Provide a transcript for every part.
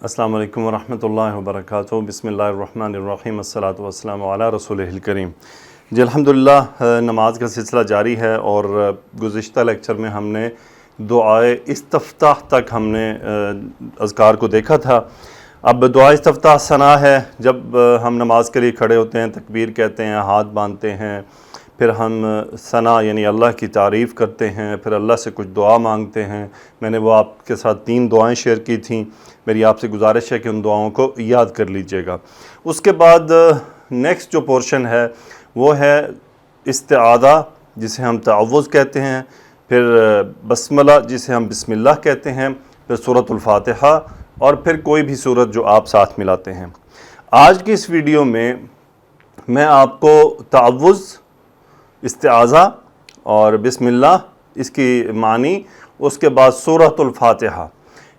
السلام علیکم ورحمۃ اللہ وبرکاتہ۔ بسم اللہ الرحمن الرحیم، الصلاۃ والسلام علی رسولہ الکریم۔ جی الحمدللہ، نماز کا سلسلہ جاری ہے اور گزشتہ لیکچر میں ہم نے دعائے استفتاح تک ہم نے اذکار کو دیکھا تھا۔ اب دعائے استفتاح ثنا ہے، جب ہم نماز کے لیے کھڑے ہوتے ہیں، تکبیر کہتے ہیں، ہاتھ باندھتے ہیں، پھر ہم ثنا یعنی اللہ کی تعریف کرتے ہیں، پھر اللہ سے کچھ دعا مانگتے ہیں۔ میں نے وہ آپ کے ساتھ 3 دعائیں شیئر کی تھیں، میری آپ سے گزارش ہے کہ ان دعاؤں کو یاد کر لیجئے گا۔ اس کے بعد نیکسٹ جو پورشن ہے وہ ہے استعاذہ، جسے ہم تعوذ کہتے ہیں، پھر بسملہ جسے ہم بسم اللہ کہتے ہیں، پھر سورۃ الفاتحہ، اور پھر کوئی بھی سورت جو آپ ساتھ ملاتے ہیں۔ آج کی اس ویڈیو میں آپ کو تعوذ، استعاذہ اور بسم اللہ اس کی معنی، اس کے بعد سورۃ الفاتحہ،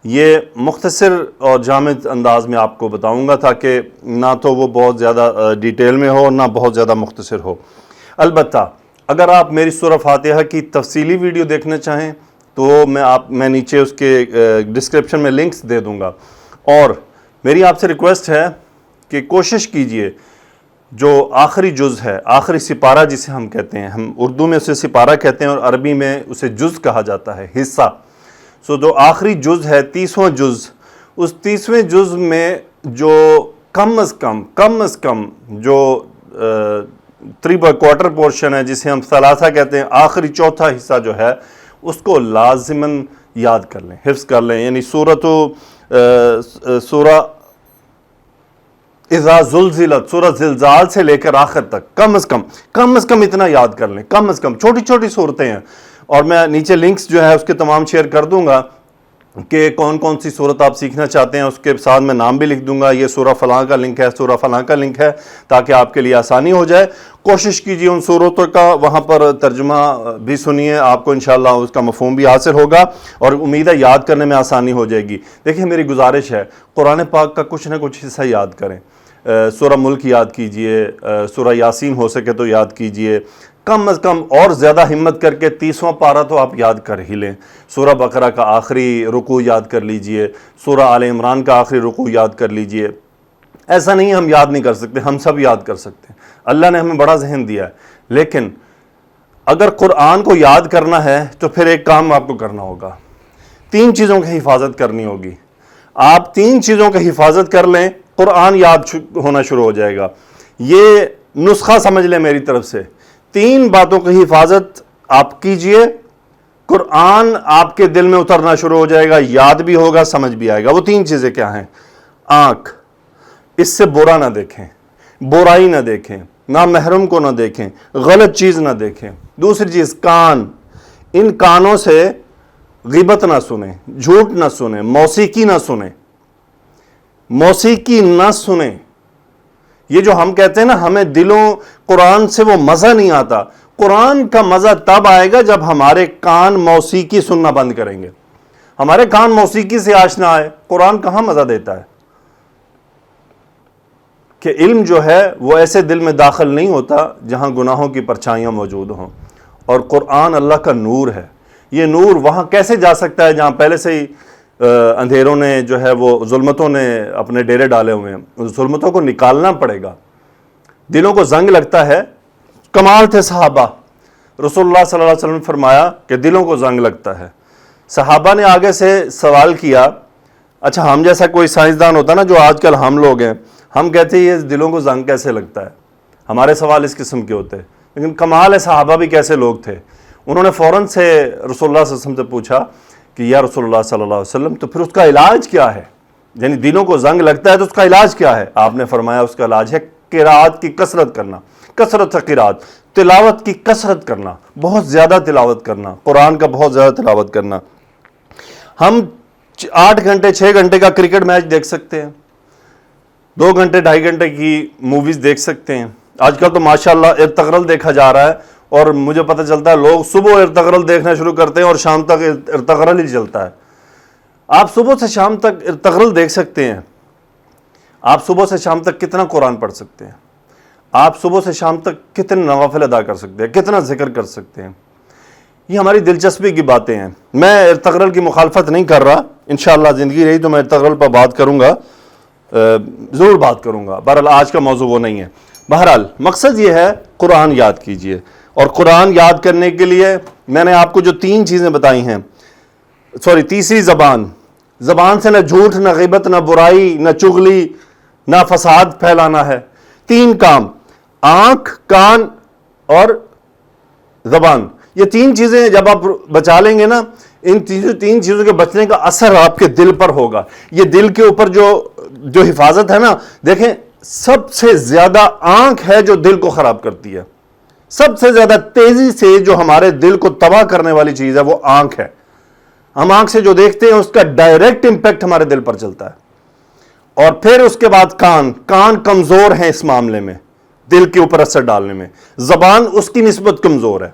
یہ مختصر اور جامع انداز میں آپ کو بتاؤں گا تاکہ نہ تو وہ بہت زیادہ ڈیٹیل میں ہو نہ بہت زیادہ مختصر ہو۔ البتہ اگر آپ میری سورہ فاتحہ کی تفصیلی ویڈیو دیکھنا چاہیں تو میں نیچے اس کے ڈسکرپشن میں لنکس دے دوں گا، اور میری آپ سے ریکویسٹ ہے کہ کوشش کیجئے جو آخری جز ہے، آخری سپارہ جسے ہم کہتے ہیں، ہم اردو میں اسے سپارہ کہتے ہیں اور عربی میں اسے جز کہا جاتا ہے، حصہ۔ جو آخری جز ہے، 30واں جز، اس 30ویں جز میں جو کم از کم جو 3/4 پورشن ہے، جسے ہم ثلاثہ کہتے ہیں، آخری چوتھا حصہ جو ہے، اس کو لازماً یاد کر لیں، حفظ کر لیں۔ یعنی سورہ اذا زلزلت، سورہ زلزال سے لے کر آخر تک کم از کم اتنا یاد کر لیں، کم از کم چھوٹی صورتیں ہیں، اور میں نیچے لنکس جو ہے اس کے تمام شیئر کر دوں گا کہ کون سی صورت آپ سیکھنا چاہتے ہیں، اس کے ساتھ میں نام بھی لکھ دوں گا، یہ سورہ فلاں کا لنک ہے، سورہ فلاں کا لنک ہے، تاکہ آپ کے لیے آسانی ہو جائے۔ کوشش کیجئے ان صورتوں کا وہاں پر ترجمہ بھی سنیے، آپ کو انشاءاللہ اس کا مفہوم بھی حاصل ہوگا اور امید ہے یاد کرنے میں آسانی ہو جائے گی۔ دیکھیں، میری گزارش ہے قرآن پاک کا کچھ نہ کچھ حصہ یاد کریں۔ سورہ ملک یاد کیجئے، سورہ یاسین ہو سکے تو یاد کیجئے، کم از کم اور زیادہ ہمت کر کے 30واں پارہ تو آپ یاد کر ہی لیں۔ سورہ بقرہ کا آخری رکوع یاد کر لیجئے، سورہ آل عمران کا آخری رکوع یاد کر لیجئے۔ ایسا نہیں ہم یاد نہیں کر سکتے، ہم سب یاد کر سکتے ہیں، اللہ نے ہمیں بڑا ذہن دیا ہے، لیکن اگر قرآن کو یاد کرنا ہے تو پھر ایک کام آپ کو کرنا ہوگا، 3 چیزوں کی حفاظت کرنی ہوگی۔ آپ 3 چیزوں کی حفاظت کر لیں، قرآن یاد ہونا شروع ہو جائے گا۔ یہ نسخہ سمجھ لیں میری طرف سے، 3 باتوں کی حفاظت آپ کیجئے، قرآن آپ کے دل میں اترنا شروع ہو جائے گا، یاد بھی ہوگا، سمجھ بھی آئے گا۔ وہ 3 چیزیں کیا ہیں؟ آنکھ، اس سے برا نہ دیکھیں، برائی نہ دیکھیں، نامحرم کو نہ دیکھیں، غلط چیز نہ دیکھیں۔ دوسری چیز کان، ان کانوں سے غیبت نہ سنیں، جھوٹ نہ سنیں، موسیقی نہ سنیں، موسیقی نہ سنیں۔ یہ جو ہم کہتے ہیں نا، ہمیں دلوں قرآن سے وہ مزہ نہیں آتا، قرآن کا مزہ تب آئے گا جب ہمارے کان موسیقی سننا بند کریں گے۔ ہمارے کان موسیقی سے آشنا آئے، قرآن کہاں مزہ دیتا ہے؟ کہ علم جو ہے وہ ایسے دل میں داخل نہیں ہوتا جہاں گناہوں کی پرچھائیاں موجود ہوں، اور قرآن اللہ کا نور ہے۔ یہ نور وہاں کیسے جا سکتا ہے جہاں پہلے سے ہی اندھیروں نے جو ہے وہ ظلمتوں نے اپنے ڈیرے ڈالے ہوئے ہیں؟ ظلمتوں کو نکالنا پڑے گا، دلوں کو زنگ لگتا ہے۔ کمال تھے صحابہ، رسول اللہ صلی اللہ علیہ وسلم نے فرمایا کہ دلوں کو زنگ لگتا ہے۔ صحابہ نے آگے سے سوال کیا، اچھا ہم جیسا کوئی سائنسدان ہوتا نا، جو آج کل ہم لوگ ہیں، ہم کہتے ہیں یہ دلوں کو زنگ کیسے لگتا ہے، ہمارے سوال اس قسم کے ہوتے، لیکن کمال ہے صحابہ بھی کیسے لوگ تھے۔ انہوں نے فوراً سے رسول اللہ صلی اللہ علیہ وسلم سے پوچھا کہ یا رسول اللہ صلی اللہ علیہ وسلم، تو پھر اس کا علاج کیا ہے؟ یعنی دلوں کو زنگ لگتا ہے تو اس کا علاج کیا ہے؟ آپ نے فرمایا اس کا علاج ہے قرات کی کثرت کرنا، کثرت قرات، تلاوت کی کثرت کرنا، بہت زیادہ تلاوت کرنا، قرآن کا بہت زیادہ تلاوت کرنا۔ ہم 8 گھنٹے 6 گھنٹے کا کرکٹ میچ دیکھ سکتے ہیں، 2 گھنٹے 2.5 گھنٹے کی موویز دیکھ سکتے ہیں۔ آج کل تو ماشاءاللہ ارتغرل دیکھا جا رہا ہے، اور مجھے پتہ چلتا ہے لوگ صبح ارتغرل دیکھنا شروع کرتے ہیں اور شام تک ارتغرل ہی چلتا ہے۔ آپ صبح سے شام تک ارتغرل دیکھ سکتے ہیں، آپ صبح سے شام تک کتنا قرآن پڑھ سکتے ہیں، آپ صبح سے شام تک کتنے نوافل ادا کر سکتے ہیں، کتنا ذکر کر سکتے ہیں۔ یہ ہماری دلچسپی کی باتیں ہیں. میں ارطغرل کی مخالفت نہیں کر رہا، انشاءاللہ زندگی رہی تو میں ارطغرل پر بات کروں گا، ضرور بات کروں گا. بہرحال آج کا موضوع وہ نہیں ہے. بہرحال مقصد یہ ہے قرآن یاد کیجئے، اور قرآن یاد کرنے کے لیے میں نے آپ کو جو 3 چیزیں بتائی ہیں، تیسری زبان سے نہ جھوٹ، نہ غیبت، نہ برائی، نہ چغلی، نہ فساد پھیلانا ہے. 3 کام، آنکھ، کان اور زبان. یہ 3 چیزیں جب آپ بچا لیں گے نا، ان 3 چیزوں کے بچنے کا اثر آپ کے دل پر ہوگا. یہ دل کے اوپر جو حفاظت ہے نا، دیکھیں سب سے زیادہ آنکھ ہے جو دل کو خراب کرتی ہے. سب سے زیادہ تیزی سے جو ہمارے دل کو تباہ کرنے والی چیز ہے وہ آنکھ ہے. ہم آنکھ سے جو دیکھتے ہیں اس کا ڈائریکٹ امپیکٹ ہمارے دل پر چلتا ہے. اور پھر اس کے بعد کان کمزور ہیں اس معاملے میں، دل کے اوپر اثر ڈالنے میں. زبان اس کی نسبت کمزور ہے.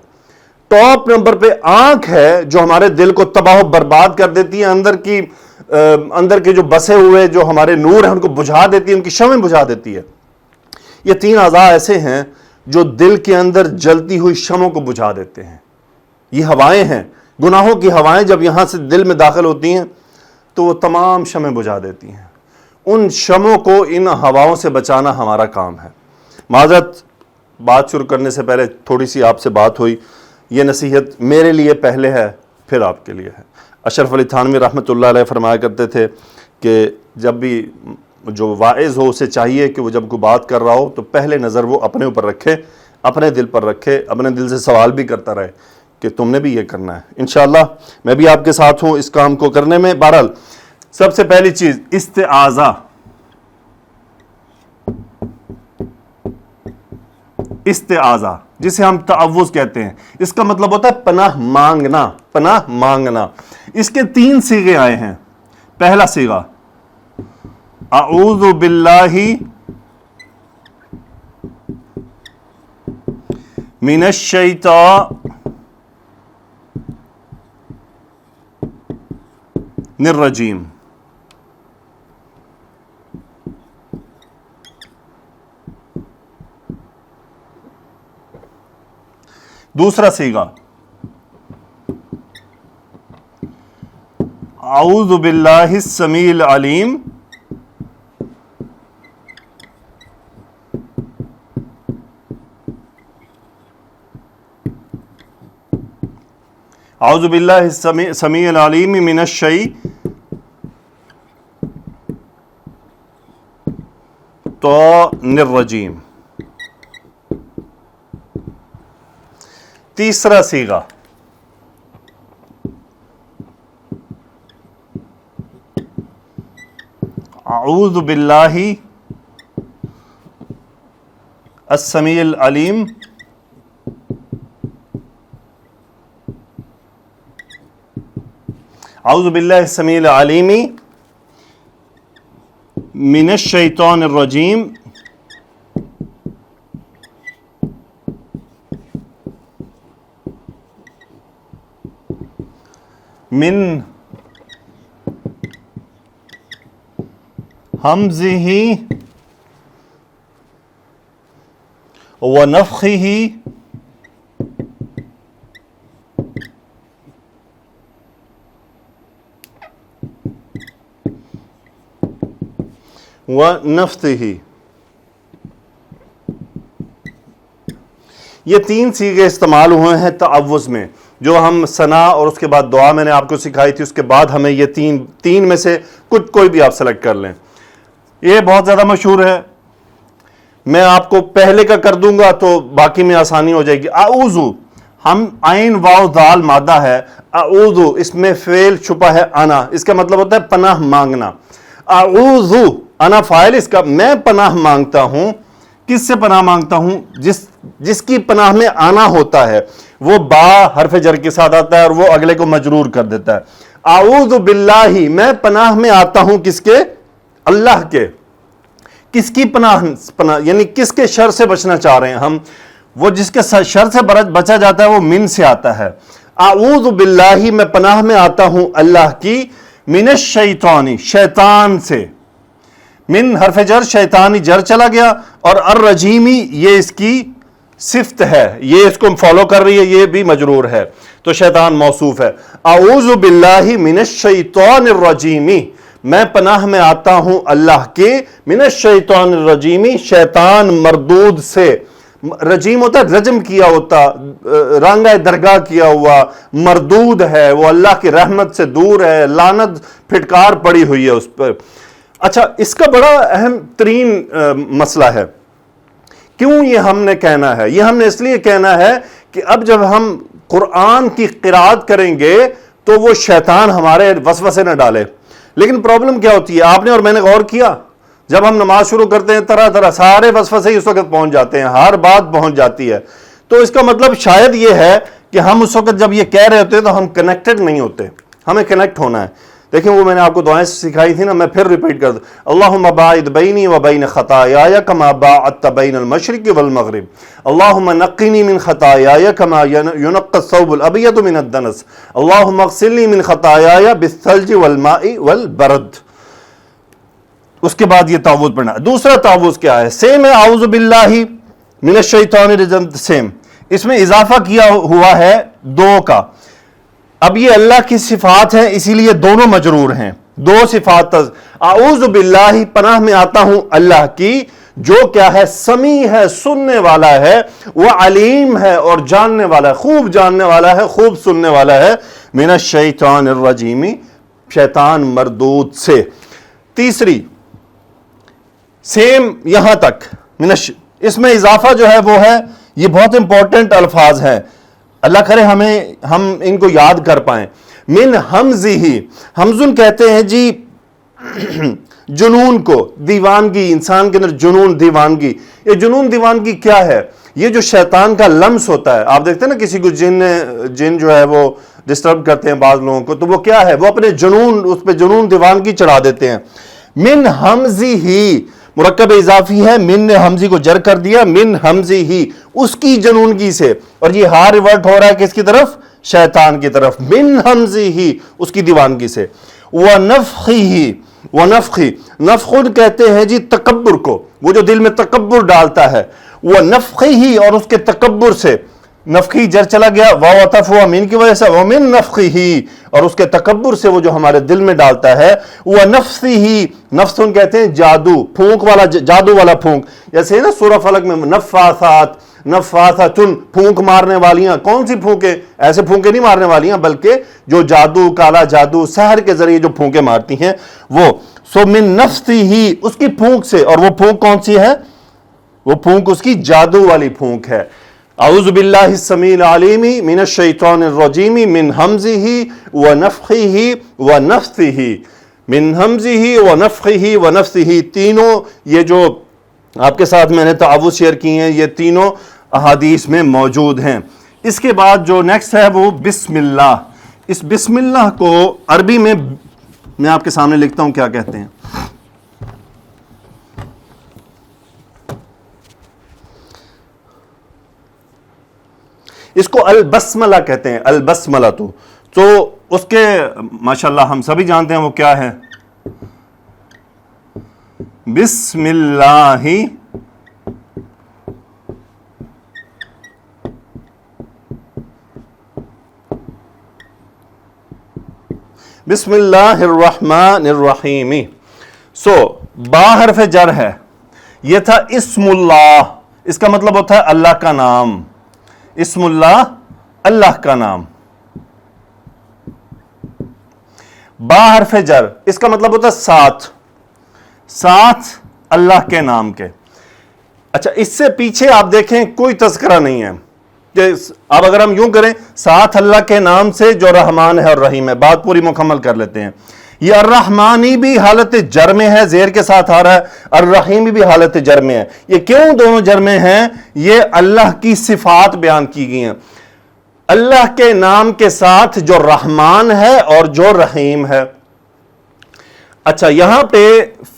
ٹاپ نمبر پہ آنکھ ہے جو ہمارے دل کو تباہ و برباد کر دیتی ہے، اندر کے جو بسے ہوئے جو ہمارے نور ہیں ان کو بجھا دیتی ہے، ان کی شمع بجھا دیتی ہے. یہ 3 اعضاء ایسے ہیں جو دل کے اندر جلتی ہوئی شمعوں کو بجھا دیتے ہیں. یہ ہوائیں ہیں، گناہوں کی ہوائیں جب یہاں سے دل میں داخل ہوتی ہیں تو وہ تمام شمعیں بجھا دیتی ہیں. ان شمعوں کو ان ہواؤں سے بچانا ہمارا کام ہے. معذرت، بات شروع کرنے سے پہلے تھوڑی سی آپ سے بات ہوئی. یہ نصیحت میرے لیے پہلے ہے، پھر آپ کے لیے ہے. اشرف علی تھانوی رحمۃ اللہ علیہ فرمایا کرتے تھے کہ جب بھی جو واعظ ہو اسے چاہیے کہ وہ جب کوئی بات کر رہا ہو تو پہلے نظر وہ اپنے اوپر رکھے، اپنے دل پر رکھے، اپنے دل سے سوال بھی کرتا رہے کہ تم نے بھی یہ کرنا ہے. انشاءاللہ میں بھی آپ کے ساتھ ہوں اس کام کو کرنے میں. بہرحال سب سے پہلی چیز استعاذہ، جسے ہم تعوذ کہتے ہیں. اس کا مطلب ہوتا ہے پناہ مانگنا. اس کے 3 صیغے آئے ہیں. پہلا صیغہ اعوذ باللہ من الشیطان الرجیم. دوسرا صیغہ اعوذ باللہ السمیع العلیم اعوذ باللہ السمیع العلیم من الشیطان الرجیم. تیسرا صیغہ اعوذ باللہ السمیع العلیم اعوذ باللہ السمیع العلیم من الشیطان الرجیم من ہمزہ ونفخہ ونفثہ. یہ 3 صیغے استعمال ہوئے ہیں تعوذ میں، جو ہم ثنا اور اس کے بعد دعا میں نے آپ کو سکھائی تھی. اس کے بعد ہمیں یہ 3 میں سے کوئی بھی آپ سلیکٹ کر لیں. یہ بہت زیادہ مشہور ہے. میں آپ کو پہلے کا کر دوں گا تو باقی میں آسانی ہو جائے گی. اعوذ، ہم عین واو دال مادہ ہے. اعوذ اس میں فعل چھپا ہے انا، اس کا مطلب ہوتا ہے پناہ مانگنا. اعوذ انا فاعل، اس کا میں پناہ مانگتا ہوں. کس سے پناہ مانگتا ہوں؟ جس کی پناہ میں آنا ہوتا ہے. وہ با حرف جر کے ساتھ آتا ہے اور وہ اگلے کو مجرور کر دیتا ہے. اعوذ باللہ، میں پناہ میں آتا ہوں کس کے؟ اللہ کے. کس کی پناہ یعنی کس کے شر سے بچنا چاہ رہے ہیں ہم؟ وہ جس کے شر سے بچا جاتا ہے وہ من سے آتا ہے. اعوذ باللہ، میں پناہ میں آتا ہوں اللہ کی، من الشیطان، شیطان سے. من حرف جر، شیطانی جر چلا گیا، اور الرجیمی یہ اس کی صفت ہے، یہ اس کو فالو کر رہی ہے، یہ بھی مجرور ہے. تو شیطان موصوف ہے. اعوذ باللہ من الشیطان الرجیم، میں پناہ میں آتا ہوں اللہ کے، من الشیطان الرجیم، شیطان مردود سے. رجیم ہوتا ہے رجم کیا ہوتا، رانگہ درگاہ کیا ہوا، مردود ہے، وہ اللہ کی رحمت سے دور ہے، لعنت پھٹکار پڑی ہوئی ہے اس پر. اچھا، اس کا بڑا اہم ترین مسئلہ ہے. کیوں یہ ہم نے کہنا ہے؟ یہ ہم نے اس لیے کہنا ہے کہ اب جب ہم قرآن کی قرات کریں گے تو وہ شیطان ہمارے وسوسے نہ ڈالے. لیکن پرابلم کیا ہوتی ہے؟ آپ نے اور میں نے غور کیا، جب ہم نماز شروع کرتے ہیں طرح طرح سارے وسوسے اس وقت پہنچ جاتے ہیں، ہر بات پہنچ جاتی ہے. تو اس کا مطلب شاید یہ ہے کہ ہم اس وقت جب یہ کہہ رہے ہوتے ہیں تو ہم کنیکٹڈ نہیں ہوتے. ہمیں کنیکٹ ہونا ہے. دیکھیں وہ میں نے آپ کو دعائیں سکھائی تھی نا، میں پھر ریپیٹ کر دوں. اللہم باعد بینی و بین خطایای کما باعدت بین المشرق والمغرب، اللہم نقنی من خطایای کما ینقی الثوب الابیض من الدنس، اللہم اغسلنی من خطایای بالثلج والماء والبرد. اس کے بعد یہ تعوذ پڑھنا. دوسرا تعوذ کیا ہے؟ سیم ہے اعوذ باللہ من الشیطان الرجیم، سیم. اس میں اضافہ کیا ہوا ہے دو کا. اب یہ اللہ کی صفات ہیں اسی لیے دونوں مجرور ہیں، دو صفات. اعوذ باللہ، پناہ میں آتا ہوں اللہ کی، جو کیا ہے؟ سمیع ہے، سننے والا ہے، وہ علیم ہے اور جاننے والا ہے، خوب جاننے والا ہے، خوب سننے والا ہے. من الشیطان الرجیم، شیطان مردود سے. تیسری سیم یہاں تک اس میں اضافہ جو ہے وہ ہے، یہ بہت امپورٹنٹ الفاظ ہیں، اللہ کرے ہم ان کو یاد کر پائیں. من ہمزہ، ہمزن کہتے ہیں جی جنون کو، دیوانگی، انسان کے اندر جنون، دیوانگی. یہ جنون دیوانگی کیا ہے؟ یہ جو شیطان کا لمس ہوتا ہے، آپ دیکھتے ہیں نا کسی کو جن جو ہے وہ ڈسٹرب کرتے ہیں بعض لوگوں کو، تو وہ کیا ہے؟ وہ اپنے جنون، اس پہ جنون دیوانگی چڑھا دیتے ہیں. من ہمزہ مرکب اضافی ہے، من نے حمزی کو جر کر دیا، من حمزہ، اس کی جنونگی سے. اور یہ ہار ریورٹ ہو رہا ہے کس کی طرف؟ شیطان کی طرف. من حمزہ، اس کی دیوانگی سے. ونفخہ، ونفخی، نفخ کہتے ہیں جی تکبر کو، وہ جو دل میں تکبر ڈالتا ہے. ونفخہ، اور اس کے تکبر سے. نفخی جر چلا گیا، واو عطف ہوا مین کی وجہ سے، ومن نفخہ، اور اس کے تکبر سے وہ جو ہمارے دل میں ڈالتا ہے. ونفثہ، نفثن کہتے ہیں جادو، پھونک والا، جادو والا پھونک. جیسے نا سورہ فلق میں نفاثات، نفاثاتن، پھونک مارنے والیاں. کون سی پھونکیں؟ ایسے پھونکیں نہیں مارنے والیاں، بلکہ جو جادو، کالا جادو، سحر کے ذریعے جو پھونکیں مارتی ہیں وہ. سو من نفثہ، اس کی پھونک سے. اور وہ پھونک کون سی ہے؟ وہ پھونک اس کی جادو والی پھونک ہے. اعوذ باللہ السمیع العلیم من الشیطان الرجیم من حمزہ ونفخہ ونفثہ. من حمزہ ونفخہ ونفثہ، تینوں یہ جو آپ کے ساتھ میں نے تعوذ شیئر کی ہیں، یہ تینوں احادیث میں موجود ہیں. اس کے بعد جو نیکسٹ ہے وہ بسم اللہ. اس بسم اللہ کو عربی میں آپ کے سامنے لکھتا ہوں کیا کہتے ہیں. اس کو البسملہ کہتے ہیں، البسملہ. تو اس کے ماشاءاللہ ہم سبھی جانتے ہیں وہ کیا ہے. بسم اللہ بسم اللہ الرحمن الرحیم. سو با حرف جر ہے، یہ تھا اسم اللہ. اس کا مطلب ہوتا ہے اللہ کا نام. اسم اللہ، اللہ کا نام. با حرف جر، اس کا مطلب ہوتا ہے ساتھ، ساتھ اللہ کے نام کے. اچھا، اس سے پیچھے آپ دیکھیں کوئی تذکرہ نہیں ہے. اب اگر ہم یوں کریں، ساتھ اللہ کے نام سے جو رحمان ہے اور رحیم ہے. بات پوری مکمل کر لیتے ہیں. یہ الرحمانی بھی حالت جر میں ہے، زیر کے ساتھ آ رہا ہے. الرحیمی بھی حالت جر میں ہے. یہ کیوں دونوں جر میں ہیں؟ یہ اللہ کی صفات بیان کی گئی ہیں. اللہ کے نام کے ساتھ جو رحمان ہے اور جو رحیم ہے. اچھا، یہاں پہ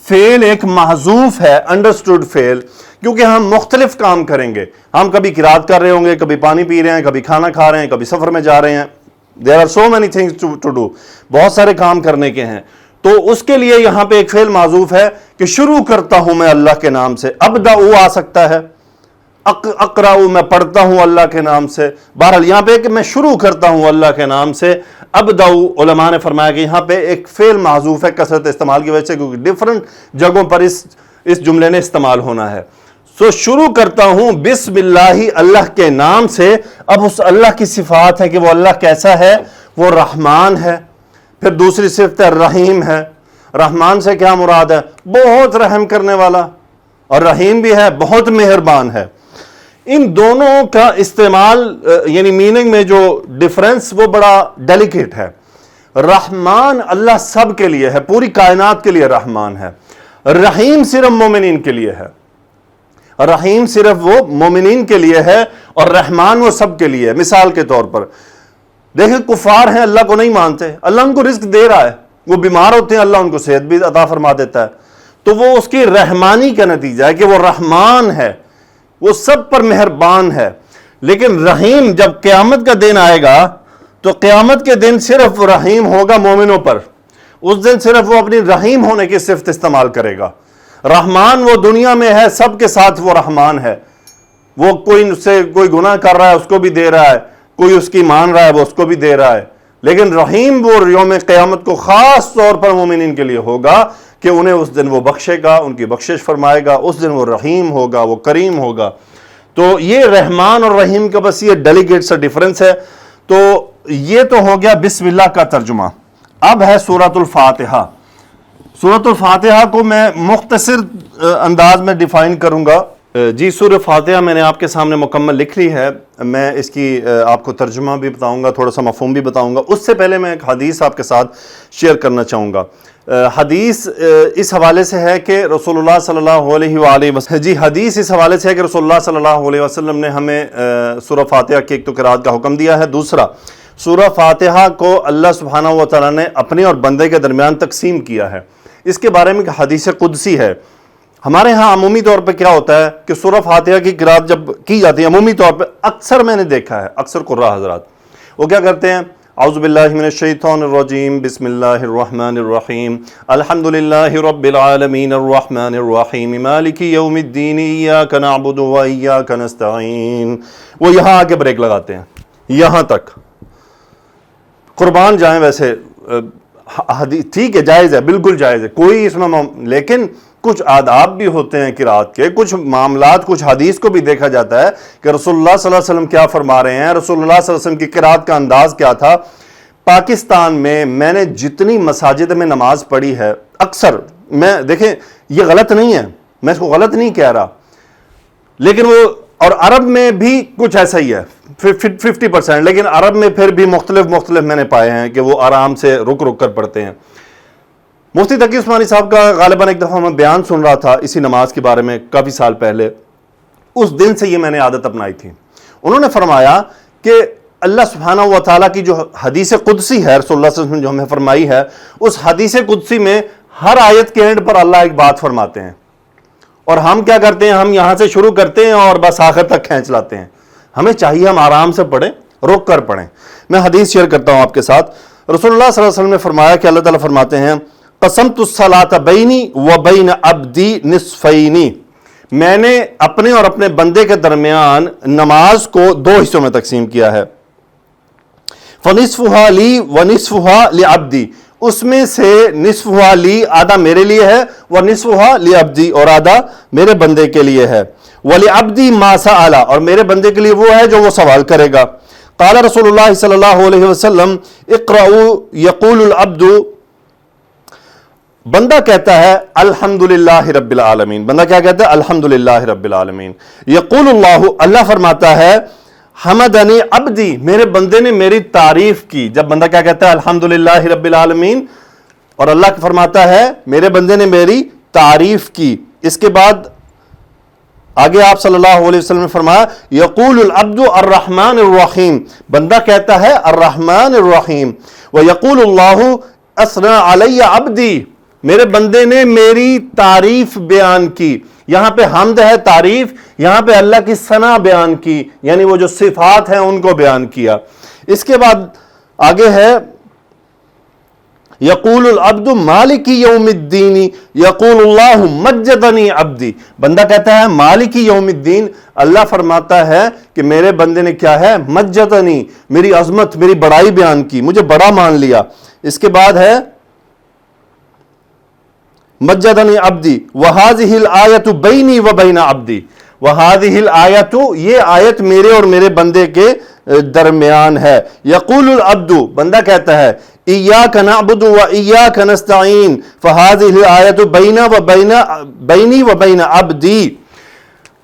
فعل ایک محذوف ہے، انڈرسٹوڈ فعل، کیونکہ ہم مختلف کام کریں گے. ہم کبھی قرات کر رہے ہوں گے، کبھی پانی پی رہے ہیں، کبھی کھانا کھا رہے ہیں، کبھی سفر میں جا رہے ہیں. There are so many things to do. بہت سارے کام کرنے کے ہیں. تو اس کے لیے یہاں پہ ایک فعل معذوف ہے کہ شروع کرتا ہوں میں اللہ کے نام سے. ابدأ آ سکتا ہے، اقرأ میں پڑھتا ہوں اللہ کے نام سے. بہرحال یہاں پہ کہ میں شروع کرتا ہوں اللہ کے نام سے. ابدأ علماء نے فرمایا کہ یہاں پہ ایک فعل محذوف ہے کثرت استعمال کی وجہ سے، کیونکہ ڈیفرنٹ جگہوں پر اس جملے نے استعمال ہونا ہے. سو شروع کرتا ہوں بسم اللہ، اللہ کے نام سے. اب اس اللہ کی صفات ہے کہ وہ اللہ کیسا ہے، وہ رحمان ہے. پھر دوسری صفت ہے رحیم ہے. رحمان سے کیا مراد ہے؟ بہت رحم کرنے والا، اور رحیم بھی ہے، بہت مہربان ہے. ان دونوں کا استعمال یعنی میننگ میں جو ڈیفرنس وہ بڑا ڈیلیکیٹ ہے. رحمان اللہ سب کے لیے ہے، پوری کائنات کے لیے رحمان ہے. رحیم صرف مومنین کے لیے ہے. رحیم صرف وہ مومنین کے لیے ہے اور رحمان وہ سب کے لیے ہے. مثال کے طور پر دیکھیں، کفار ہیں، اللہ کو نہیں مانتے، اللہ ان کو رزق دے رہا ہے. وہ بیمار ہوتے ہیں، اللہ ان کو صحت بھی عطا فرما دیتا ہے. تو وہ اس کی رحمانی کا نتیجہ ہے کہ وہ رحمان ہے، وہ سب پر مہربان ہے. لیکن رحیم جب قیامت کا دن آئے گا تو قیامت کے دن صرف رحیم ہوگا مومنوں پر. اس دن صرف وہ اپنی رحیم ہونے کی صفت استعمال کرے گا. رحمان وہ دنیا میں ہے، سب کے ساتھ وہ رحمان ہے. وہ کوئی گناہ کر رہا ہے اس کو بھی دے رہا ہے، کوئی اس کی مان رہا ہے وہ اس کو بھی دے رہا ہے. لیکن رحیم وہ یوم قیامت کو خاص طور پر مومنین کے لیے ہوگا کہ انہیں اس دن وہ بخشے گا، ان کی بخشش فرمائے گا. اس دن وہ رحیم ہوگا، وہ کریم ہوگا. تو یہ رحمان اور رحیم کا بس یہ ڈیلیگیٹ سا ڈیفرنس ہے. تو یہ تو ہو گیا بسم اللہ کا ترجمہ. اب ہے سورۃ الفاتحہ. سورۃ الفاتحہ کو میں مختصر انداز میں ڈیفائن کروں گا. جی سورہ فاتحہ میں نے آپ کے سامنے مکمل لکھ لی ہے. میں اس کی آپ کو ترجمہ بھی بتاؤں گا، تھوڑا سا مفہوم بھی بتاؤں گا. اس سے پہلے میں ایک حدیث آپ کے ساتھ شیئر کرنا چاہوں گا. حدیث اس حوالے سے ہے کہ رسول اللہ صلی اللہ علیہ وآلہ وسلم جی حدیث اس حوالے سے ہے کہ رسول اللہ صلی اللہ علیہ وسلم نے ہمیں سورہ فاتحہ کی ایک تو قرات کا حکم دیا ہے. دوسرا، سورہ فاتحہ کو اللہ سبحانہ و تعالیٰ نے اپنے اور بندے کے درمیان تقسیم کیا ہے. اس کے بارے میں حدیث قدسی ہے. ہمارے ہاں عمومی طور پہ کیا ہوتا ہے کہ سورہ فاتحہ کی قرات جب کی جاتی ہے عمومی طور پہ، اکثر میں نے دیکھا ہے اکثر قراء حضرات وہ کیا کرتے ہیں، اعوذ باللہ من الشیطان الرجیم، بسم اللہ الرحمن الرحیم، الحمدللہ رب العالمین الرحمن الرحیم، مالک یوم الدین، ایاک نعبد و ایاک نستعین. وہ یہاں آ کے بریک لگاتے ہیں، یہاں تک. قربان جائیں، ویسے ٹھیک ہے، جائز ہے، بالکل جائز ہے، کوئی اس میں لیکن کچھ آداب بھی ہوتے ہیں قرات کے، کچھ معاملات، کچھ حدیث کو بھی دیکھا جاتا ہے کہ رسول اللہ صلی اللہ علیہ وسلم کیا فرما رہے ہیں، رسول اللہ صلی اللہ علیہ وسلم کی قرات کا انداز کیا تھا. پاکستان میں نے جتنی مساجد میں نماز پڑھی ہے، اکثر میں دیکھیں یہ غلط نہیں ہے، میں اس کو غلط نہیں کہہ رہا، لیکن وہ اور عرب میں بھی کچھ ایسا ہی ہے 50%، لیکن عرب میں پھر بھی مختلف میں نے پائے ہیں کہ وہ آرام سے رک کر پڑھتے ہیں. مفتی تقی عثمانی صاحب کا غالباً ایک دفعہ میں بیان سن رہا تھا اسی نماز کے بارے میں کافی سال پہلے. اس دن سے یہ میں نے عادت اپنائی تھی. انہوں نے فرمایا کہ اللہ سبحانہ و تعالیٰ کی جو حدیث قدسی ہے، رسول اللہ صلی اللہ علیہ وسلم جو ہمیں فرمائی ہے، اس حدیث قدسی میں ہر آیت کے اینڈ پر اللہ ایک بات فرماتے ہیں، اور ہم کیا کرتے ہیں، ہم یہاں سے شروع کرتے ہیں اور بس آخر تک کھینچ لاتے ہیں. ہمیں چاہیے ہم آرام سے پڑھیں، رک کر پڑھیں. میں حدیث شیئر کرتا ہوں آپ کے ساتھ. رسول اللہ صلی اللہ علیہ وسلم نے فرمایا کہ اللہ تعالیٰ فرماتے ہیں، قسمت الصلاۃ بینی و بین عبدی نصفین، میں نے اپنے اور اپنے بندے کے درمیان نماز کو دو حصوں میں تقسیم کیا ہے. فنصفها لی ونصفها لعبدی، اس میں سے نصفها لی آدھا میرے لیے ہے، ونصفها لعبدی اور آدھا میرے بندے کے لیے ہے. ولعبدی ما سأل، اور میرے بندے کے لیے وہ ہے جو وہ سوال کرے گا. قال رسول اللہ صلی اللہ علیہ وسلم اقرأوا یقول العبد، بندہ کہتا ہے الحمدللہ رب العالمین، بندہ کیا کہتا ہے، الحمدللہ رب العالمین. یقول اللہ، اللہ فرماتا ہے، حمدنی عبدی، میرے بندے نے میری تعریف کی. جب بندہ کیا کہتا ہے، الحمدللہ رب العالمین، اور اللہ فرماتا ہے میرے بندے نے میری تعریف کی. اس کے بعد آگے آپ صلی اللہ علیہ وسلم نے فرمایا، یقول العبد الرحمن الرحیم، بندہ کہتا ہے الرحمن الرحیم. ویقول اللہ اثنى علی عبدی، میرے بندے نے میری تعریف بیان کی. یہاں پہ حمد ہے، تعریف، یہاں پہ اللہ کی ثنا بیان کی، یعنی وہ جو صفات ہیں ان کو بیان کیا. اس کے بعد آگے ہے یقول العبد مالک یوم الدین یقول اللہ مجدنی عبدی، بندہ کہتا ہے مالک یوم الدین، اللہ فرماتا ہے کہ میرے بندے نے کیا ہے، مجدنی، میری عظمت، میری بڑائی بیان کی، مجھے بڑا مان لیا۔ اس کے بعد ہے مجدنی عبدی وہذہ الآیۃ بینی و بین عبدی، وہذہ الآیۃ، یہ آیت میرے اور میرے بندے کے درمیان ہے۔ یقول العبد، بندہ کہتا ہے ایاک نعبد و ایاک نستعین فہذہ الآیۃ بینی و بین عبدی۔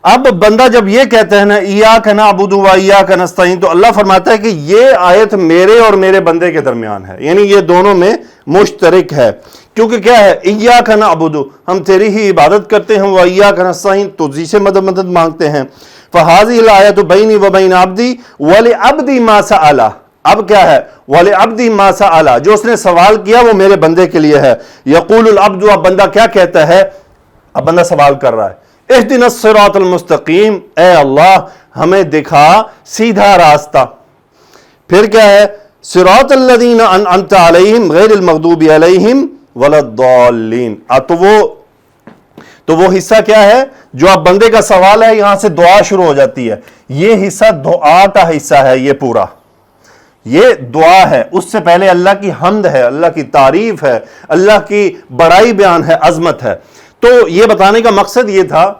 اب بندہ جب یہ کہتا ہے نا ایاک نعبد و ایاک نستعین، تو اللہ فرماتا ہے کہ یہ آیت میرے اور میرے بندے کے درمیان ہے، یعنی یہ دونوں میں مشترک ہے، کیونکہ کیا ہے، ایاک نعبد، ہم تیری ہی عبادت کرتے ہیں، و ایاک نستعین، تو تجھ سے مدد مانگتے ہیں۔ فہذہ الآیۃ بینی و بین عبدی ولعبدی ما سأل، اب کیا ہے، وَلِعَبْدِ مَا سَأَلَ، جو اس نے سوال کیا وہ میرے بندے کے لیے ہے۔ یقول العبد، اب بندہ کیا کہتا ہے، اب بندہ سوال کر رہا ہے، اہدنا الصراط المستقیم، اے اللہ ہمیں دکھا سیدھا راستہ۔ پھر کیا ہے، صراط الذین انعمت علیہم غیر المغضوب علیہم ولا الضالین۔ تو وہ حصہ کیا ہے جو اب بندے کا سوال ہے، یہاں سے دعا شروع ہو جاتی ہے، یہ حصہ دعا کا حصہ ہے، یہ پورا یہ دعا ہے۔ اس سے پہلے اللہ کی حمد ہے، اللہ کی تعریف ہے، اللہ کی بڑائی بیان ہے، عظمت ہے۔ تو یہ بتانے کا مقصد یہ تھا،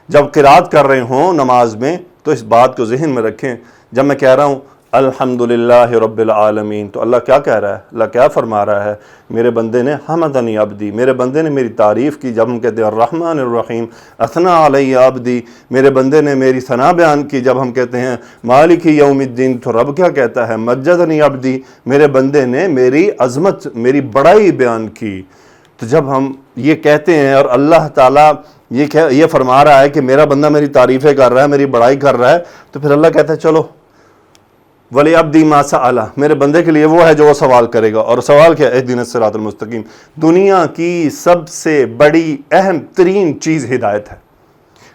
جب قرات کر رہے ہوں نماز میں تو اس بات کو ذہن میں رکھیں، جب میں کہہ رہا ہوں الحمدللہ رب العالمین، تو اللہ کیا کہہ رہا ہے، اللہ کیا فرما رہا ہے، میرے بندے نے حمدنی عبدی، میرے بندے نے میری تعریف کی۔ جب ہم کہتے ہیں الرحمن الرحیم اثنا علی عبدی، میرے بندے نے میری ثنا بیان کی۔ جب ہم کہتے ہیں مالک یوم الدین، تو رب کیا کہتا ہے، مجدنی عبدی، میرے بندے نے میری عظمت، میری بڑائی بیان کی۔ تو جب ہم یہ کہتے ہیں اور اللہ تعالیٰ یہ فرما رہا ہے کہ میرا بندہ میری تعریفیں کر رہا ہے، میری بڑائی کر رہا ہے، تو پھر اللہ کہتا ہے چلو وَلِعَبْدِ مَا سَأَلَ، میرے بندے کے لیے وہ ہے جو وہ سوال کرے گا۔ اور سوال کیا ہے، اہدنا الصراط المستقیم۔ دنیا کی سب سے بڑی اہم ترین چیز ہدایت ہے،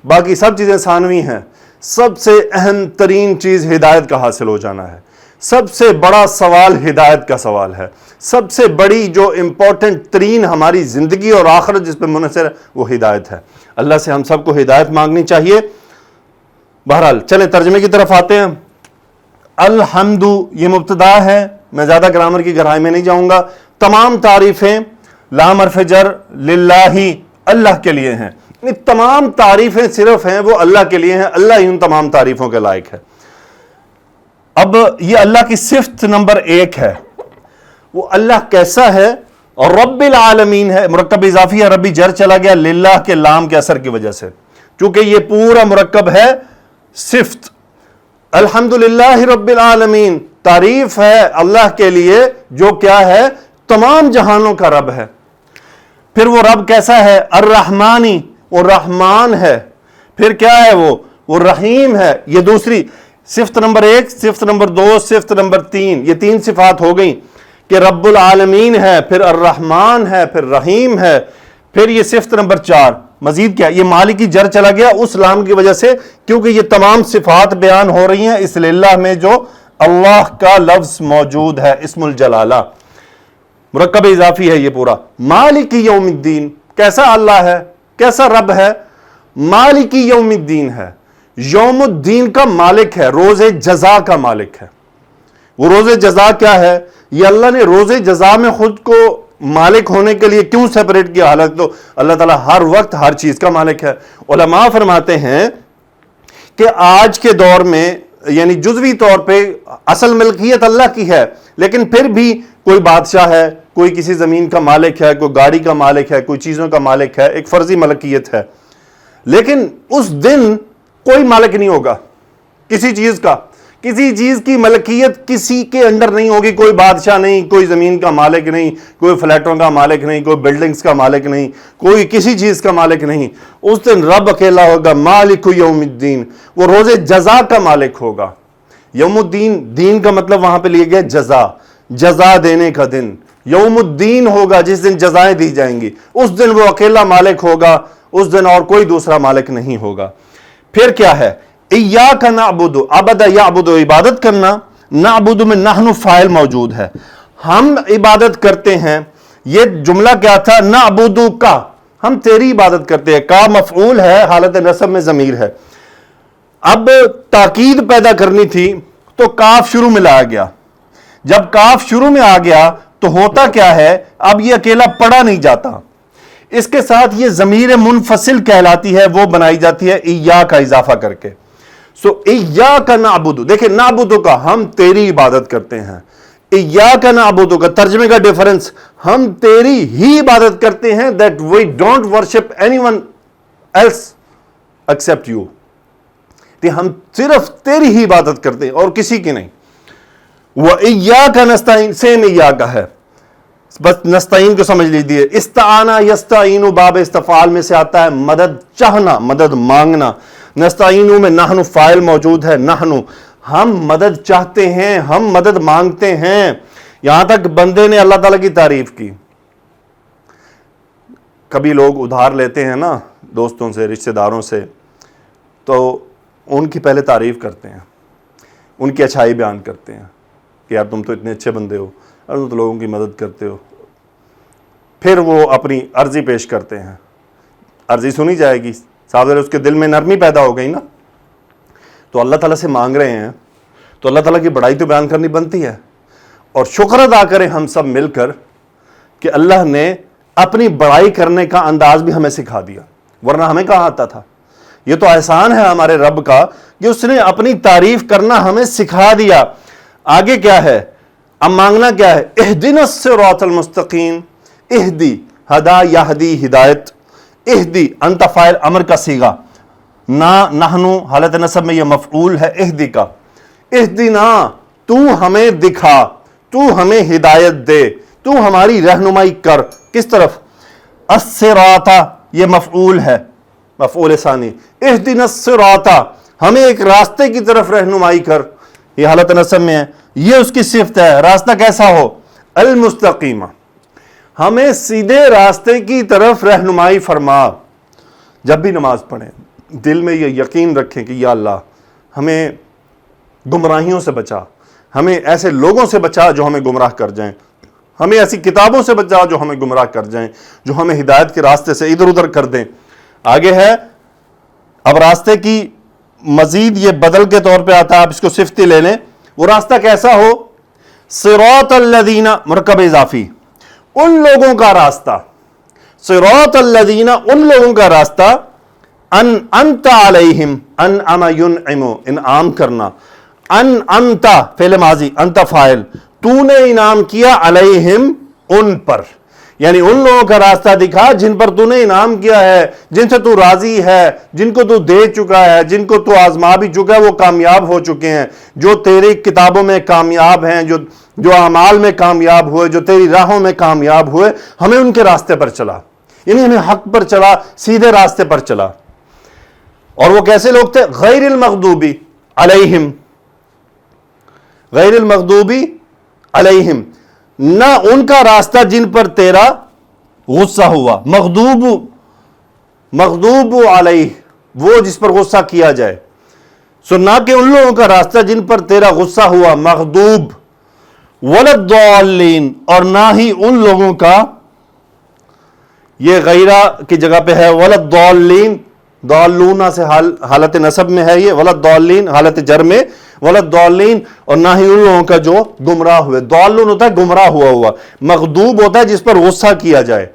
باقی سب چیزیں ثانوی ہیں، سب سے اہم ترین چیز ہدایت کا حاصل ہو جانا ہے۔ سب سے بڑا سوال ہدایت کا سوال ہے، سب سے بڑی جو امپورٹنٹ ترین ہماری زندگی اور آخرت جس پہ منحصر ہے وہ ہدایت ہے۔ اللہ سے ہم سب کو ہدایت مانگنی چاہیے۔ بہرحال چلیں ترجمے کی طرف آتے ہیں۔ الحمد، یہ مبتدا ہے، میں زیادہ گرامر کی گہرائی میں نہیں جاؤں گا۔ تمام تعریفیں لام حرف جر للہ، اللہ کے لیے ہیں، یہ تمام تعریفیں صرف ہیں وہ اللہ کے لیے ہیں، اللہ ہی ان تمام تعریفوں کے لائق ہے۔ اب یہ اللہ کی صفت نمبر 1 ہے، وہ اللہ کیسا ہے، اور رب العالمین ہے، مرکب اضافی ہے، ربی جر چلا گیا للہ کے لام کے اثر کی وجہ سے، چونکہ یہ پورا مرکب ہے صفت۔ الحمدللہ رب العالمین، تعریف ہے اللہ کے لیے جو کیا ہے، تمام جہانوں کا رب ہے۔ پھر وہ رب کیسا ہے، الرحمانی، وہ رحمان ہے۔ پھر کیا ہے، وہ رحیم ہے۔ یہ دوسری صفت نمبر 1، صفت نمبر 2، صفت نمبر 3، یہ 3 صفات ہو گئیں کہ رب العالمین ہے، پھر الرحمان ہے، پھر رحیم ہے۔ پھر یہ صفت نمبر 4، مزید کیا، یہ مالکی جر چلا گیا اس لام کی وجہ سے، کیونکہ یہ تمام صفات بیان ہو رہی ہیں اس للہ میں جو اللہ کا لفظ موجود ہے، اسم الجلالہ، مرکب اضافی ہے یہ پورا۔ مالکی یوم الدین، کیسا اللہ ہے، کیسا رب ہے، مالکی یوم الدین ہے، یوم الدین کا مالک ہے، روز جزا کا مالک ہے۔ وہ روز جزا کیا ہے، یہ اللہ نے روز جزا میں خود کو مالک ہونے کے لیے کیوں سیپریٹ کیا، حالانکہ تو اللہ تعالیٰ ہر وقت ہر چیز کا مالک ہے۔ علماء فرماتے ہیں کہ آج کے دور میں یعنی جزوی طور پہ اصل ملکیت اللہ کی ہے، لیکن پھر بھی کوئی بادشاہ ہے، کوئی کسی زمین کا مالک ہے، کوئی گاڑی کا مالک ہے، کوئی چیزوں کا مالک ہے، ایک فرضی ملکیت ہے، لیکن اس دن کوئی مالک نہیں ہوگا کسی چیز کا، کسی چیز کی ملکیت کسی کے انڈر نہیں ہوگی، کوئی بادشاہ نہیں، کوئی زمین کا مالک نہیں، کوئی فلیٹوں کا مالک نہیں، کوئی بلڈنگز کا مالک نہیں، کوئی کسی چیز کا مالک نہیں۔ اس دن رب اکیلا ہوگا، مالک یوم الدین، وہ روز جزا کا مالک ہوگا۔ یوم الدین، دین کا مطلب وہاں پہ لیے گیا جزا، جزا دینے کا دن، یوم الدین ہوگا جس دن جزائیں دی جائیں گی، اس دن وہ اکیلا مالک ہوگا، اس دن اور کوئی دوسرا مالک نہیں ہوگا۔ پھر کیا ہے، ایاک نعبد، عبد یعبد، عبادت کرنا، نعبد میں نحن فاعل موجود ہے، ہم عبادت کرتے ہیں، یہ جملہ کیا تھا؟ نعبدو کا، ہم تیری عبادت کرتے ہیں، کا مفعول ہے، حالت نصب میں ضمیر ہے۔ اب تاکید پیدا کرنی تھی تو کاف شروع میں لایا گیا، جب کاف شروع میں آ گیا تو ہوتا کیا ہے، اب یہ اکیلا پڑھا نہیں جاتا، اس کے ساتھ یہ ضمیر منفصل کہلاتی ہے، وہ بنائی جاتی ہے ایا کا اضافہ کر کے۔ سو ایاک نعبد، دیکھیں نعبد کا ہم تیری عبادت کرتے ہیں، ایاک نعبد کا ترجمے کا ڈیفرنس، ہم تیری ہی عبادت کرتے ہیں، that we don't worship anyone else except you، کہ ہم صرف تیری ہی عبادت کرتے ہیں اور کسی کی نہیں۔ وَإِيَّاكَ نَسْتَعِينُ، سیم ایاک ہے، بس نستعین کو سمجھ لیجیے۔ استعانہ یستعین باب استفعال میں سے آتا ہے مدد چاہنا، مدد مانگنا۔ نستعین میں نحن فاعل موجود ہے، نحن ہم مدد چاہتے ہیں، ہم مدد مانگتے ہیں۔ یہاں تک بندے نے اللہ تعالیٰ کی تعریف کی۔ کبھی لوگ ادھار لیتے ہیں نا دوستوں سے، رشتہ داروں سے، تو ان کی پہلے تعریف کرتے ہیں، ان کی اچھائی بیان کرتے ہیں کہ یار تم تو اتنے اچھے بندے ہو اور تم تو لوگوں کی مدد کرتے ہو۔ پھر وہ اپنی عرضی پیش کرتے ہیں، عرضی سنی جائے گی، صاحب اس کے دل میں نرمی پیدا ہو گئی نا، تو اللہ تعالیٰ سے مانگ رہے ہیں تو اللہ تعالیٰ کی بڑائی تو بیان کرنی بنتی ہے، اور شکر ادا کریں ہم سب مل کر کہ اللہ نے اپنی بڑائی کرنے کا انداز بھی ہمیں سکھا دیا، ورنہ ہمیں کہاں آتا تھا۔ یہ تو احسان ہے ہمارے رب کا کہ اس نے اپنی تعریف کرنا ہمیں سکھا دیا۔ آگے کیا ہے؟ اب مانگنا کیا ہے؟ اہدنا الصراط المستقیم، اہدی ہدا یہدی ہدایت، اہدی انت فاعل امر کا صیغہ، نحنو حالت نصب میں یہ مفعول ہے اہدی کا، اہدنا تو ہمیں دکھا، تو ہمیں ہدایت دے، تو ہماری رہنمائی کر، کس طرف؟ الصراط یہ مفعول ہے، مفعول ثانی، اہدنا الصراط ہمیں ایک راستے کی طرف رہنمائی کر، یہ حالت نصب میں ہے، یہ اس کی صفت ہے، راستہ کیسا ہو؟ المستقیم، ہمیں سیدھے راستے کی طرف رہنمائی فرما۔ جب بھی نماز پڑھیں دل میں یہ یقین رکھیں کہ یا اللہ ہمیں گمراہیوں سے بچا، ہمیں ایسے لوگوں سے بچا جو ہمیں گمراہ کر جائیں، ہمیں ایسی کتابوں سے بچا جو ہمیں گمراہ کر جائیں، جو ہمیں ہدایت کے راستے سے ادھر ادھر کر دیں۔ آگے ہے اب راستے کی مزید یہ بدل کے طور پہ آتا ہے، آپ اس کو صفتی لے لیں، وہ راستہ کیسا ہو؟ صراط الذین، مرکب اضافی، ان لوگوں کا راستہ، صراط الذین ان لوگوں کا راستہ، انعمت علیہم، انعم ینعم انعام کرنا، انعمت فعل ماضی، انت فاعل، تو نے انعام کیا علیہم ان پر، یعنی ان لوگوں کا راستہ دکھا جن پر تو نے انعام کیا ہے، جن سے تو راضی ہے، جن کو تو دے چکا ہے، جن کو تو آزما بھی چکا ہے، وہ کامیاب ہو چکے ہیں، جو تیری کتابوں میں کامیاب ہیں، جو اعمال میں کامیاب ہوئے، جو تیری راہوں میں کامیاب ہوئے، ہمیں ان کے راستے پر چلا، یعنی ہمیں حق پر چلا، سیدھے راستے پر چلا۔ اور وہ کیسے لوگ تھے؟ غیر المغضوبی علیہم، غیر المغضوبی علیہم، نہ ان کا راستہ جن پر تیرا غصہ ہوا، مغضوب علیہ وہ جس پر غصہ کیا جائے، سو نہ کہ ان لوگوں کا راستہ جن پر تیرا غصہ ہوا مغضوب، ولضالین اور نہ ہی ان لوگوں کا، یہ غیرہ کی جگہ پہ ہے ولضالین، ضالون سے حالت نصب میں ہے یہ، ولضالین حالت جر میں، ولضالین اور نہ ہی ان لوگوں کا جو گمراہ ہوئے، ضالون ہوتا ہے گمراہ ہوا، مغضوب ہوتا ہے جس پر غصہ کیا جائے۔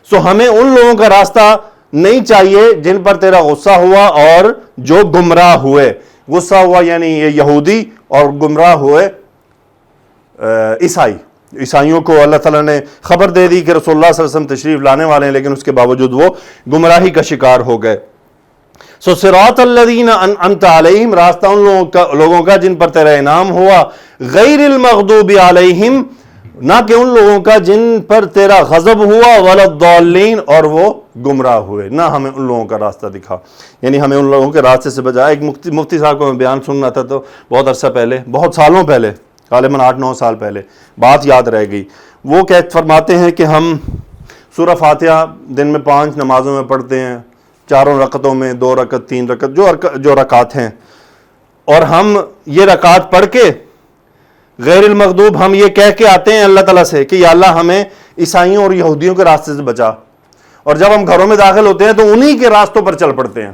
سو ہمیں ان لوگوں کا راستہ نہیں چاہیے جن پر تیرا غصہ ہوا اور جو گمراہ ہوئے، غصہ ہوا یعنی یہ یہودی اور گمراہ ہوئے عیسائی، عیسائیوں کو اللہ تعالیٰ نے خبر دے دی کہ رسول اللہ صلی اللہ علیہ وسلم تشریف لانے والے ہیں، لیکن اس کے باوجود وہ گمراہی کا شکار ہو گئے۔ سو صراط الذین انعمت علیہم، راستہ ان لوگوں کا جن پر تیرا انعام ہوا، غیر المغضوب علیہم نہ کہ ان لوگوں کا جن پر تیرا غضب ہوا، ولضالین اور وہ گمراہ ہوئے، نہ ہمیں ان لوگوں کا راستہ دکھا، یعنی ہمیں ان لوگوں کے راستے سے بچا۔ ایک مفتی صاحب کو میں بیان سننا تھا تو بہت عرصہ پہلے، بہت سالوں پہلے، غالباً 8-9 سال پہلے، بات یاد رہ گئی۔ وہ فرماتے ہیں کہ ہم سورہ فاتحہ دن میں 5 نمازوں میں پڑھتے ہیں، 4 رکعتوں میں 2 رکعت 3 رکعت جو رکعت ہیں، اور ہم یہ رکعت پڑھ کے غیر المغضوب ہم یہ کہہ کے آتے ہیں اللہ تعالیٰ سے کہ یا اللہ ہمیں عیسائیوں اور یہودیوں کے راستے سے بچا، اور جب ہم گھروں میں داخل ہوتے ہیں تو انہی کے راستوں پر چل پڑتے ہیں،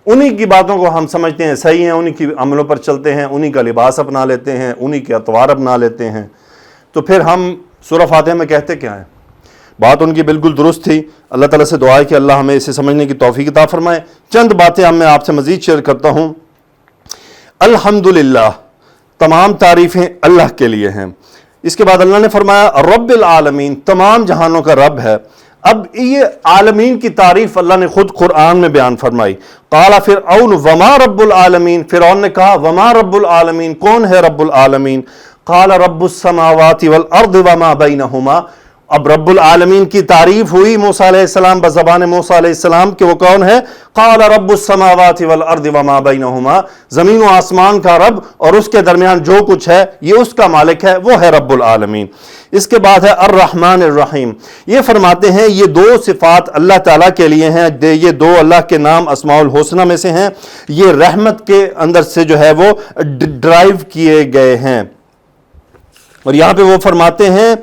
انہی کی باتوں کو ہم سمجھتے ہیں صحیح ہیں، انہی کی عملوں پر چلتے ہیں، انہی کا لباس اپنا لیتے ہیں، انہی کے اطوار اپنا لیتے ہیں، تو پھر ہم سورہ فاتحہ میں کہتے کیا ہیں؟ بات ان کی بالکل درست تھی۔ اللہ تعالیٰ سے دعا ہے کہ اللہ ہمیں اسے سمجھنے کی توفیق عطا فرمائے۔ چند باتیں میں آپ سے مزید شیئر کرتا ہوں۔ الحمدللہ، تمام تعریفیں اللہ کے لیے ہیں۔ اس کے بعد اللہ نے فرمایا رب العالمین، تمام جہانوں کا رب ہے۔ اب یہ عالمین کی تعریف اللہ نے خود قرآن میں بیان فرمائی۔ قال فرعون وما رب العالمین، فرعون نے کہا وما رب العالمین، کون ہے رب العالمین؟ قال رب السماوات والارض وما بینہما، اب رب العالمین کی تعریف ہوئی موسیٰ علیہ السلام بزبان موسیٰ علیہ السلام کہ وہ کون ہے؟ قال رب السماوات والارض وما بینہما، زمین و آسمان کا رب اور اس کے درمیان جو کچھ ہے یہ اس کا مالک ہے، وہ ہے رب العالمین۔ اس کے بعد ہے الرحمن الرحیم، یہ فرماتے ہیں یہ دو صفات اللہ تعالیٰ کے لیے ہیں، یہ دو اللہ کے نام اسماء الحسنہ میں سے ہیں، یہ رحمت کے اندر سے جو ہے وہ ڈرائیو کیے گئے ہیں۔ اور یہاں پہ وہ فرماتے ہیں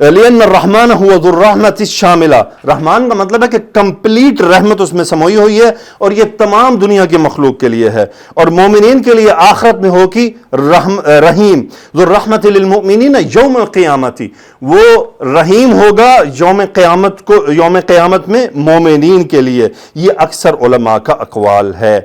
لِأَنَّ الرَّحْمَانَ هُوَ ذُو الرَّحْمَةِ الشَّامِلَةِ، رحمان کا مطلب ہے کہ کمپلیٹ رحمت اس میں سموئی ہوئی ہے، اور یہ تمام دنیا کے مخلوق کے لیے ہے، اور مومنین کے لیے آخرت میں ہوگی رحیم، ذو الرحمت للمؤمنین یوم القیامت، وہ رحیم ہوگا یوم قیامت میں مومنین کے لیے۔ یہ اکثر علماء کا اقوال ہے۔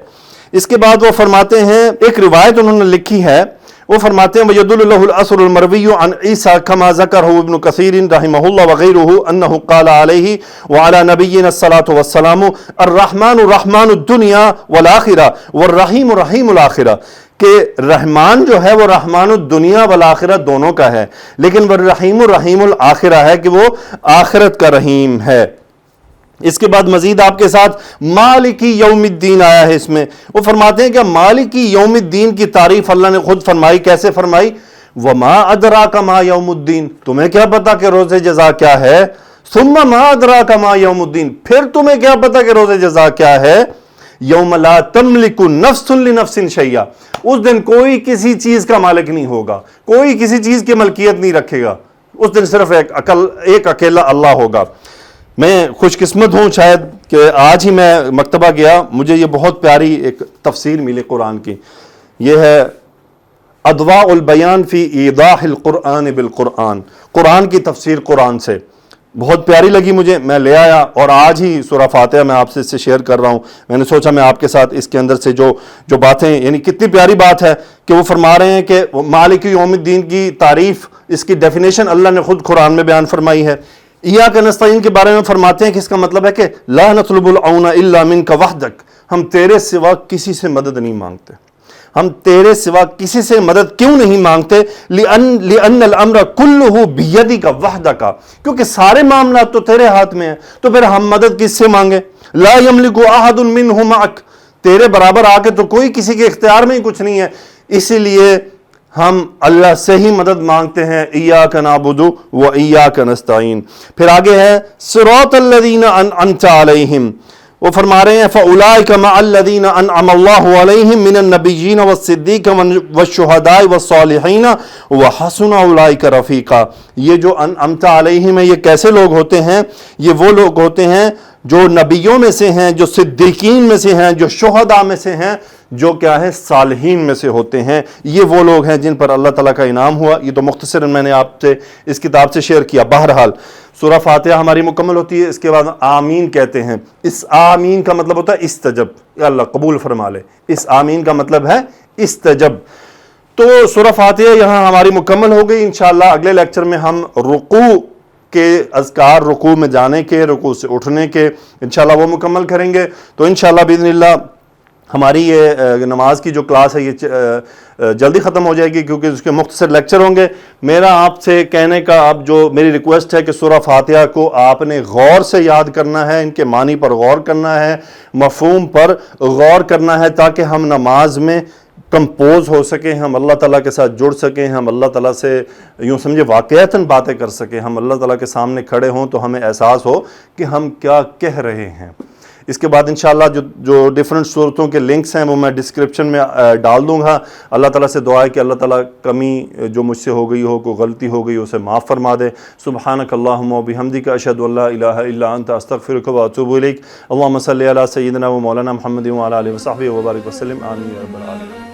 اس کے بعد وہ فرماتے ہیں، ایک روایت انہوں نے لکھی ہے، وہ فرماتے ہیں وَيَدُلُّ لَهُ الْأَثَرُ الْمَرْوِيُّ عَنْ عِيسَىٰ كَمَا ذَكَرَهُ ابْنُ كَثِيرٍ رَحِمَهُ اللَّهُ وَغَيْرُهُ أَنَّهُ قَالَ عَلَيْهِ وَعَلَى نَبِيِّنَا الصَّلَاةُ وَالسَّلَامُ الرَّحْمَٰنُ رَحْمَٰنُ الدُّنْيَا وَالْآخِرَةِ وَالرَّحِيمُ رَحِيمُ الْآخِرَةِ، کہ رحمان جو ہے وہ رحمان الدنیا والآخرہ دونوں کا ہے، لیکن والرحیم رحیم الآخرہ ہے کہ وہ آخرت کا رحیم ہے۔ اس کے بعد مزید آپ کے ساتھ مالکی یوم الدین آیا ہے، اس میں وہ فرماتے ہیں کہ مالکی یوم الدین کی تعریف اللہ نے خود فرمائی، کیسے فرمائی؟ وما ادراک ما یوم الدین، تمہیں کیا پتا کہ روز جزا کیا ہے؟ ثم ما ادراک ما یوم الدین، پھر تمہیں کیا پتا کہ روز جزا کیا ہے؟ یوم لا تملک نفس لنفس شیئا، اس دن کوئی کسی چیز کا مالک نہیں ہوگا، کوئی کسی چیز کی ملکیت نہیں رکھے گا، اس دن صرف ایک اکیلا اللہ ہوگا۔ میں خوش قسمت ہوں شاید کہ آج ہی میں مکتبہ گیا، مجھے یہ بہت پیاری ایک تفسیر ملی قرآن کی، یہ ہے اضواء البیان فی ایضاح القرآن بالقرآن، قرآن کی تفسیر قرآن سے، بہت پیاری لگی مجھے، میں لے آیا اور آج ہی سورہ فاتحہ میں آپ سے اس سے شیئر کر رہا ہوں۔ میں نے سوچا میں آپ کے ساتھ اس کے اندر سے جو باتیں، یعنی کتنی پیاری بات ہے کہ وہ فرما رہے ہیں کہ مالک یوم الدین کی تعریف، اس کی ڈیفینیشن اللہ نے خود قرآن میں بیان فرمائی ہے۔ ایاک نستعین کے بارے میں فرماتے ہیں کہ اس کا مطلب ہے کہ لا نطلب العون الا منک وحدک، ہم تیرے سوا کسی سے مدد نہیں مانگتے، ہم تیرے سوا کسی سے مدد کیوں نہیں مانگتے؟ لأن الامر کلہ بیدک وحدک، کیونکہ سارے معاملات تو تیرے ہاتھ میں ہیں، تو پھر ہم مدد کس سے مانگے؟ لا یملک احد منہ معک، تیرے برابر آ کے تو کوئی کسی کے اختیار میں ہی کچھ نہیں ہے، اسی لیے ہم اللہ سے ہی مدد مانگتے ہیں۔ ایاک نعبد و ایاک نستعین۔ پھر آگے ہے صراط الذین انعمت علیہم، وہ فرما رہے ہیں فاولئک مع الذین انعم اللہ علیہم من النبیین والصدیقین والشہداء والصالحین وحسن اولئک رفیقا۔ یہ جو انعمت علیہم ہے، یہ کیسے لوگ ہوتے ہیں؟ یہ وہ لوگ ہوتے ہیں جو نبیوں میں سے ہیں، جو صدیقین میں سے ہیں، جو شہداء میں سے ہیں، جو کیا ہے صالحین میں سے ہوتے ہیں۔ یہ وہ لوگ ہیں جن پر اللہ تعالیٰ کا انعام ہوا۔ یہ تو مختصراً میں نے آپ سے اس کتاب سے شیئر کیا۔ بہرحال سورہ فاتحہ ہماری مکمل ہوتی ہے، اس کے بعد آمین کہتے ہیں۔ اس آمین کا مطلب ہوتا ہے استجب، یا اللہ قبول فرما لے، اس آمین کا مطلب ہے استجب۔ تو سورہ فاتحہ یہاں ہماری مکمل ہو گئی۔ انشاءاللہ اگلے لیکچر میں ہم رکوع کے اذکار، رکوع میں جانے کے، رکوع سے اٹھنے کے انشاءاللہ وہ مکمل کریں گے۔ تو انشاءاللہ باذن اللہ ہماری یہ نماز کی جو کلاس ہے یہ جلدی ختم ہو جائے گی، کیونکہ اس کے مختصر لیکچر ہوں گے۔ میرا آپ سے کہنے کا اب جو میری ریکویسٹ ہے کہ سورہ فاتحہ کو آپ نے غور سے یاد کرنا ہے، ان کے معنی پر غور کرنا ہے، مفہوم پر غور کرنا ہے، تاکہ ہم نماز میں کمپوز ہو سکیں، ہم اللہ تعالیٰ کے ساتھ جڑ سکیں، ہم اللہ تعالیٰ سے یوں سمجھے واقعتاً باتیں کر سکیں، ہم اللہ تعالیٰ کے سامنے کھڑے ہوں تو ہمیں احساس ہو کہ ہم کیا کہہ رہے ہیں۔ اس کے بعد انشاءاللہ جو ڈیفرنٹ صورتوں کے لنکس ہیں وہ میں ڈسکرپشن میں ڈال دوں گا. اللہ تعالیٰ سے دعا ہے کہ اللہ تعالیٰ کمی جو مجھ سے ہو گئی ہو، کوئی غلطی ہو گئی اسے معاف فرما دے. سبحانک اللہم و بحمدک اشہد ان لا الہ الا انت استغفرک و اتوب الیک. اللہم صلی علی سیدنا و مولانا محمد و علی آلہ و صحبہ و بارک وسلم. آمین یا رب العالمین.